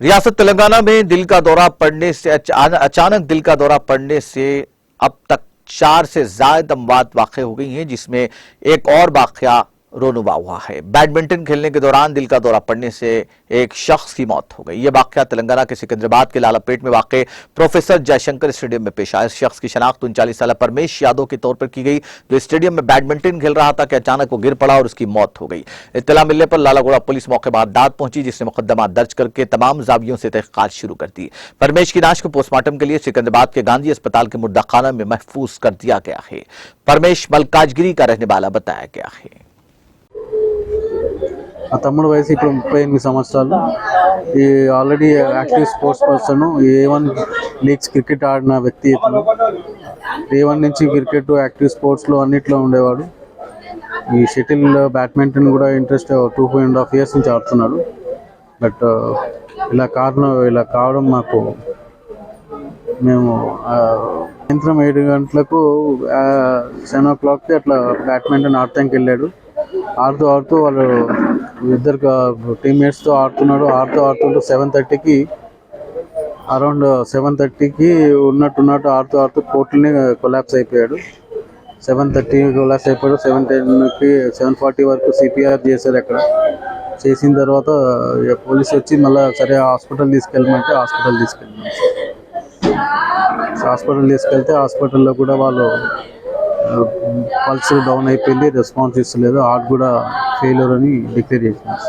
रियासत तेलंगाना में दिल का दौरा पड़ने से अचानक दिल का दौरा पड़ने से अब तक 4 से ज्यादा अमवात वाक़ हो गई हैं, जिसमें एक और वाक़या रोनुमा हुआ है। बैडमिंटन खेलने के दौरान दिल का दौरा पड़ने से एक शख्स की मौत हो गई। यह वाक़या तेलंगाना के सिकंदराबाद के लालापेट में वाक़ प्रोफेसर जयशंकर स्टेडियम में पेश आया। इस शख्स की शनाख्त 39 साल परमेश यादव के तौर पर की गई, जो स्टेडियम में बैडमिंटन खेल रहा था कि अचानक वो गिर पड़ा और उसकी मौत हो गई। इत्तला मिलने पर लालागोड़ा पुलिस मौके पर दाद पहुंची, जिसने मुकदमा दर्ज करके तमाम जावियों से तहकीकात शुरू कर दी। परमेश की लाश को पोस्टमार्टम के लिए सिकंदराबाद के गांधी अस्पताल के मुर्दाखाना में महफूज कर दिया गया है। परमेश मलकाजगिरी का रहने वाला बताया गया है। ఆ తమ్ముడు వయసు ఇప్పుడు 38 సంవత్సరాలు. ఈ already active sports person. A1 leagues cricket ఆడిన వ్యక్తి ఇతను. A1 నుంచి క్రికెట్ యాక్టివ్ స్పోర్ట్స్లో అన్నిట్లో ఉండేవాడు. ఈ షటిల్ బ్యాడ్మింటన్ కూడా ఇంట్రెస్ట్ 2.5 years నుంచి ఆడుతున్నాడు. బట్ ఇలా కావడం మాకు మేము సాయంత్రం 7 గంటలకు 7 o'clockకి అట్లా బ్యాడ్మింటన్ ఆడటానికి వెళ్ళాడు. ఆడుతూ వాళ్ళు ఇద్దరు టీమ్మేట్స్తో ఆడుతుంటూ 7:30కి అరౌండ్ 7:30కి ఉన్నట్టు ఆడుతూ కోర్టుని కొలాప్స్ అయిపోయాడు. 7:30 కొలాప్స్ అయిపోయాడు. 7:10కి 7:40 వరకు CPR చేశారు. అక్కడ చేసిన తర్వాత పోలీసు వచ్చి మళ్ళీ సరే హాస్పిటల్ తీసుకెళ్ళమంటే హాస్పిటల్ తీసుకెళ్తే హాస్పిటల్లో కూడా వాళ్ళు పల్స్ డౌన్ అయిపోయింది, రెస్పాన్స్ ఇస్తలేదు, హార్ట్ కూడా ఫెయిల్యూర్ అని డిక్లేర్ చేసినారు.